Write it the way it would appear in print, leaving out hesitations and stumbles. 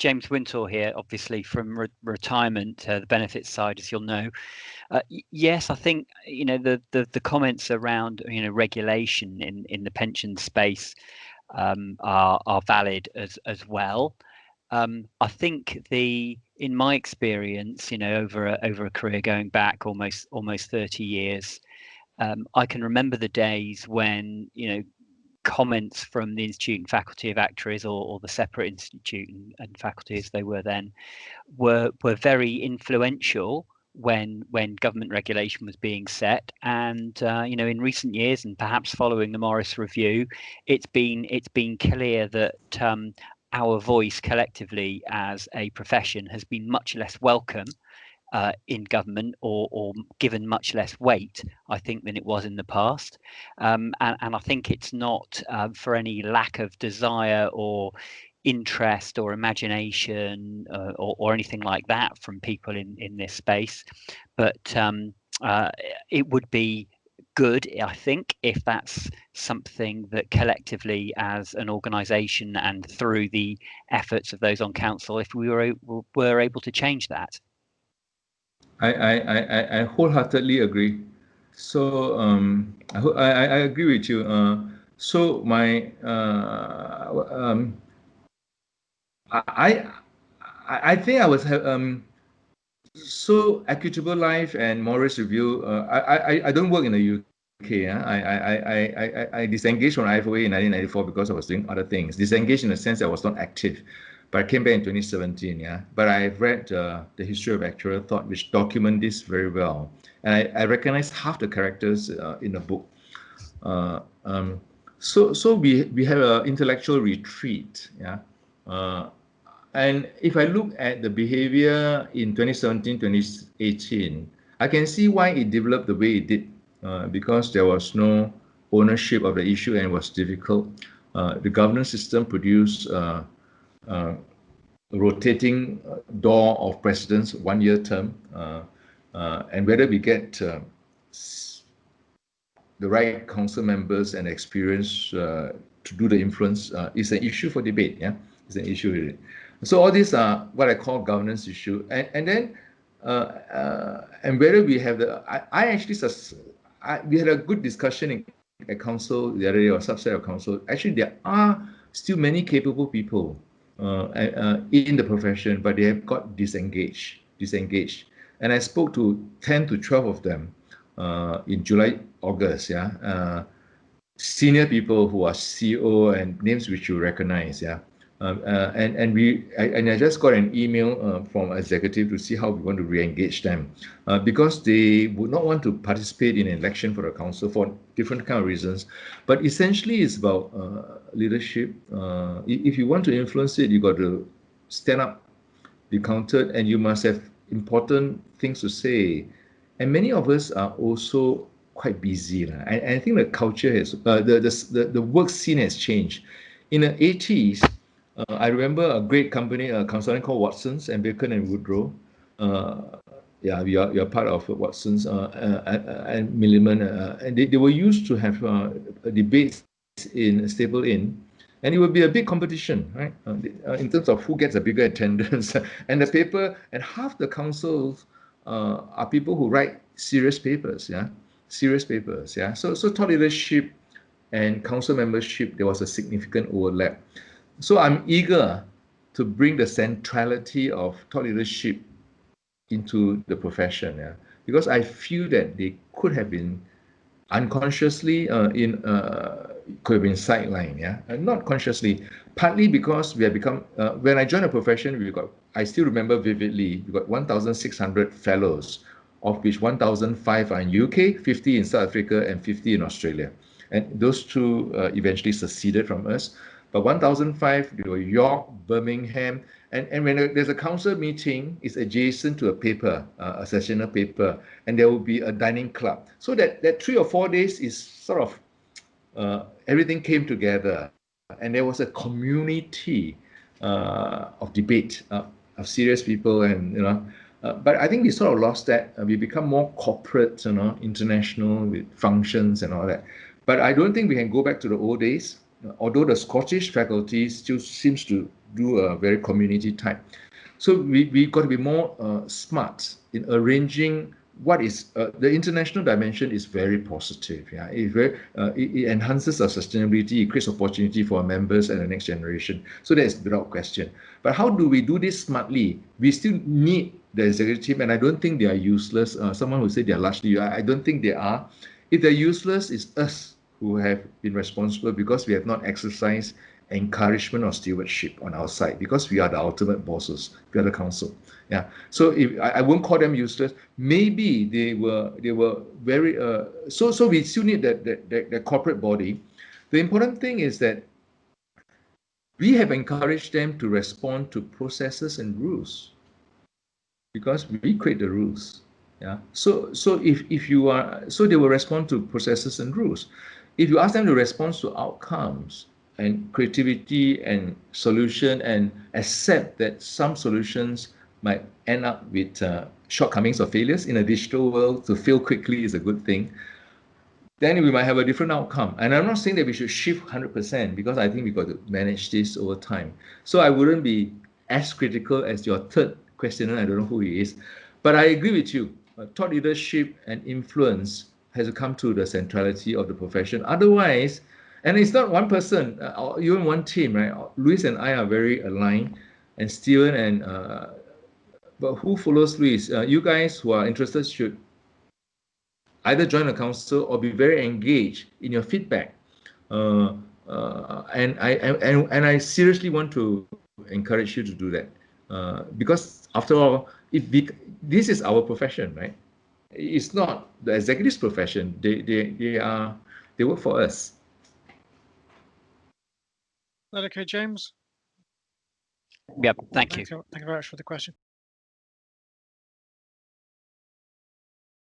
James Wintour here, obviously from retirement, the benefits side, as you'll know. Yes, I think the comments around regulation in the pension space are valid as well. I think in my experience, over a career going back almost 30 years, I can remember the days when comments from the Institute and Faculty of Actuaries, or the separate institute and faculty as they were then, were very influential when government regulation was being set. And in recent years, and perhaps following the Morris Review, it's been clear that our voice collectively as a profession has been much less welcome in government, or given much less weight, I think, than it was in the past. And I think it's not for any lack of desire or interest or imagination or anything like that from people in this space. But it would be good, I think, if that's something that collectively as an organisation and through the efforts of those on council, if we were able to change that. I wholeheartedly agree. So I agree with you. So my I think I was so Equitable Life and Morris Review. I don't work in the UK. I disengaged from IFoA in 1994 because I was doing other things. Disengaged in the sense that I was not active. But I came back in 2017, yeah. But I've read the History of Actuarial Thought, which document this very well. And I recognize half the characters in the book. So we have an intellectual retreat, yeah. And if I look at the behavior in 2017, 2018, I can see why it developed the way it did, because there was no ownership of the issue and it was difficult. The governance system produced rotating door of presidents, 1 year term, and whether we get the right council members and experience to do the influence is an issue for debate. Yeah, it's an issue really. So all these are what I call governance issue, and then whether we have the we had a good discussion at council the other day, or subset of council. Actually, there are still many capable people in the profession, but they have got disengaged. And I spoke to 10 to 12 of them in July, August, yeah. Senior people who are CEO and names which you recognize, yeah. And I just got an email from executive to see how we want to re-engage them, because they would not want to participate in an election for the council for different kind of reasons. But essentially, it's about leadership. If you want to influence it, you got to stand up, be counted, and you must have important things to say. And many of us are also quite busy, and I think the culture has the work scene has changed. In the 80s. I remember a great company, a consulting called Watsons and Bacon and Woodrow. Yeah, we are part of Watsons and Milliman, and they were used to have debates in Staple Inn, and it would be a big competition, right? In terms of who gets a bigger attendance, and the paper, and half the councils are people who write serious papers, yeah, serious papers, yeah. So thought leadership and council membership, there was a significant overlap. So I'm eager to bring the centrality of thought leadership into the profession, yeah, because I feel that they could have been unconsciously could have been sidelined, yeah, not consciously. Partly because we have become when I joined the profession, I still remember vividly, we got 1,600 fellows, of which 1,005 are in UK, 50 in South Africa, and 50 in Australia, and those two eventually seceded from us. But 1,005, they were York, Birmingham, and when there's a council meeting, it's adjacent to a paper, a sessional paper, and there will be a dining club. So that 3 or 4 days is sort of everything came together, and there was a community of debate of serious people, and but I think we sort of lost that. We become more corporate, international with functions and all that. But I don't think we can go back to the old days. Although the Scottish faculty still seems to do a very community type. So we got to be more smart in arranging what is the international dimension is very positive. Yeah, it enhances our sustainability, it creates opportunity for our members and the next generation. So that is without question. But how do we do this smartly? We still need the executive team, and I don't think they are useless. Someone who said they are largely, I don't think they are. If they're useless, it's us who have been responsible because we have not exercised encouragement or stewardship on our side, because we are the ultimate bosses, we are the council. Yeah. So if I won't call them useless, maybe they were very so we still need that corporate body. The important thing is that we have encouraged them to respond to processes and rules, because we create the rules. Yeah. So if you are, so they will respond to processes and rules. If you ask them to respond to outcomes and creativity and solution, and accept that some solutions might end up with shortcomings or failures in a digital world, to fail quickly is a good thing, then we might have a different outcome. And I'm not saying that we should shift 100%, because I think we got to manage this over time. So I wouldn't be as critical as your third questioner. I don't know who he is, but I agree with you. Thought leadership and influence has to come to the centrality of the profession. Otherwise, and it's not one person, or even one team, right? Luis and I are very aligned, and Steven and but who follows Luis? You guys who are interested should either join a council or be very engaged in your feedback. And I seriously want to encourage you to do that, because after all, this is our profession, right? It's not the executives' profession. They work for us. Is that okay, James? Yep. Thank you. Thank you very much for the question.